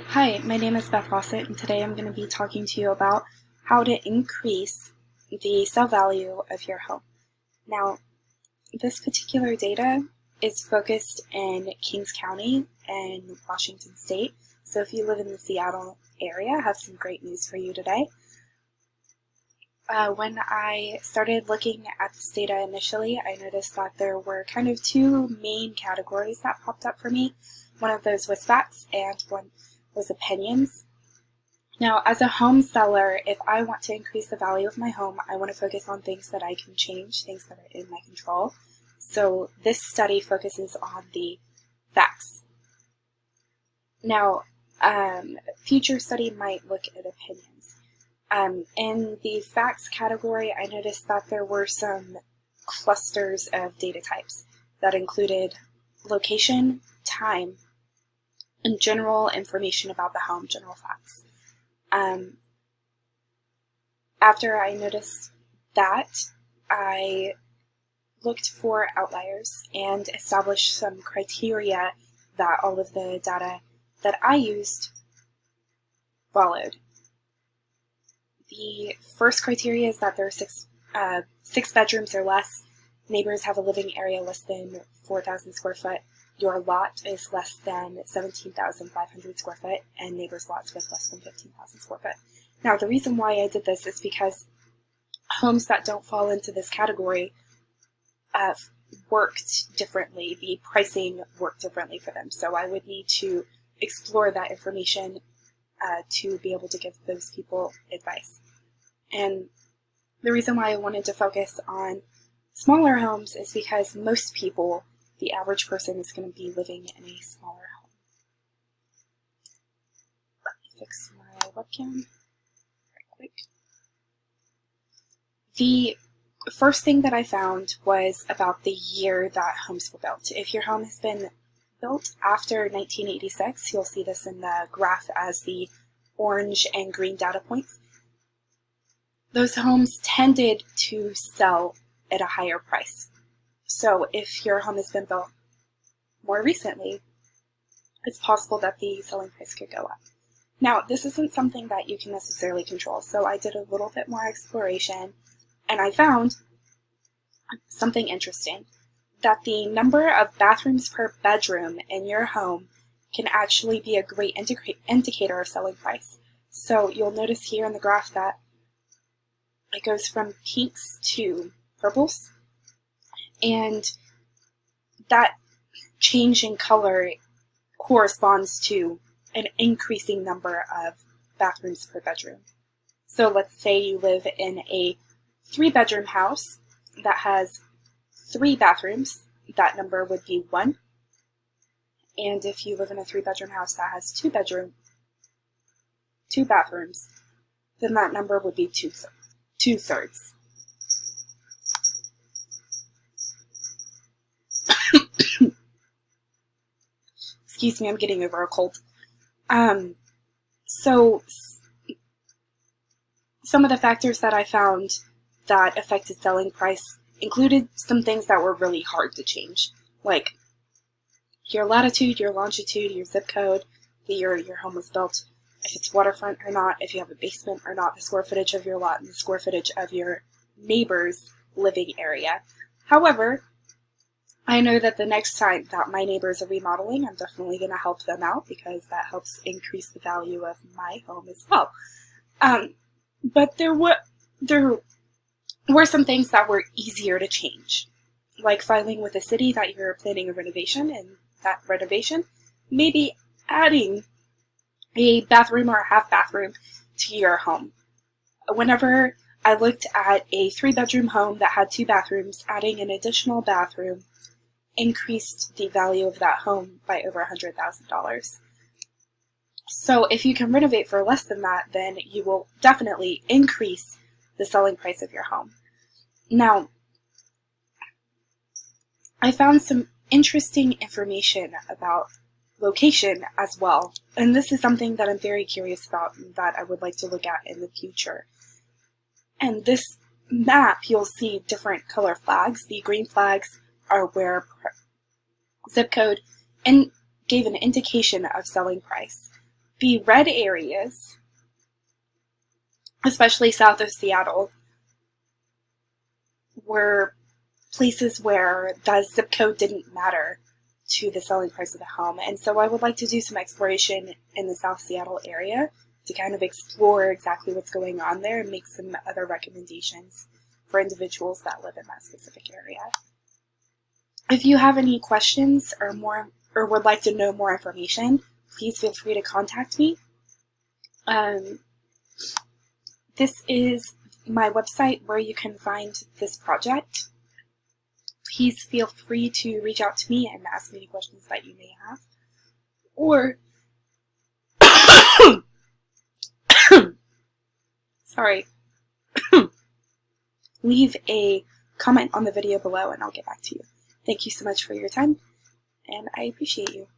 Hi, my name is Beth Fawcett, and today I'm going to be talking to you about how to increase the sale value of your home. Now, this particular data is focused in Kings County and Washington State, so if you live in the Seattle area, I have some great news for you today. When I started looking at this data initially, I noticed that there were kind of two main categories that popped up for me. One of those was facts and one was opinions. Now, as a home seller, if I want to increase the value of my home, I want to focus on things that I can change, things that are in my control. So this study focuses on the facts. Now, future study might look at opinions. In the facts category, I noticed that there were some clusters of data types that included location, time, and general information about the home, general facts. After I noticed that, I looked for outliers and established some criteria that all of the data that I used followed. The first criteria is that there are six bedrooms or less, neighbors have a living area less than 4,000 square foot, your lot is less than 17,500 square foot, and neighbors' lots with less than 15,000 square foot. Now, the reason why I did this is because homes that don't fall into this category worked differently. The pricing worked differently for them, so I would need to explore that information to be able to give those people advice. And the reason why I wanted to focus on smaller homes is because most people, the average person, is going to be living in a smaller home. Let me fix my webcam right quick. The first thing that I found was about the year that homes were built. If your home has been built after 1986, you'll see this in the graph as the orange and green data points. Those homes tended to sell at a higher price. So if your home has been built more recently, it's possible that the selling price could go up. Now, this isn't something that you can necessarily control, so I did a little bit more exploration, and I found something interesting, that the number of bathrooms per bedroom in your home can actually be a great indicator of selling price. So you'll notice here in the graph that it goes from pinks to purples, and that change in color corresponds to an increasing number of bathrooms per bedroom. So let's say you live in a 3-bedroom house that has 3 bathrooms, that number would be 1. And if you live in a 3-bedroom house that has 2 bathrooms, then that number would be 2/3. Excuse me, I'm getting over a cold. So some of the factors that I found that affected selling price included some things that were really hard to change, like your latitude, your longitude, your zip code, the year your home was built, if it's waterfront or not, if you have a basement or not, the square footage of your lot, and the square footage of your neighbor's living area. However, I know that the next time that my neighbors are remodeling, I'm definitely going to help them out because that helps increase the value of my home as well. But there were some things that were easier to change, like filing with the city that you're planning a renovation, and that renovation, maybe adding a bathroom or a half bathroom to your home. Whenever I looked at a 3-bedroom home that had 2 bathrooms, adding an additional bathroom increased the value of that home by over $100,000. So if you can renovate for less than that, then you will definitely increase the selling price of your home. Now, I found some interesting information about location as well, and this is something that I'm very curious about and that I would like to look at in the future. And this map, you'll see different color flags. The green flags are where zip code and gave an indication of selling price. The red areas, especially south of Seattle, were places where the zip code didn't matter to the selling price of the home. And so I would like to do some exploration in the South Seattle area to kind of explore exactly what's going on there and make some other recommendations for individuals that live in that specific area. If you have any questions or would like to know more information, please feel free to contact me. This is my website where you can find this project. Please feel free to reach out to me and ask me any questions that you may have. Or, sorry, leave a comment on the video below and I'll get back to you. Thank you so much for your time, and I appreciate you.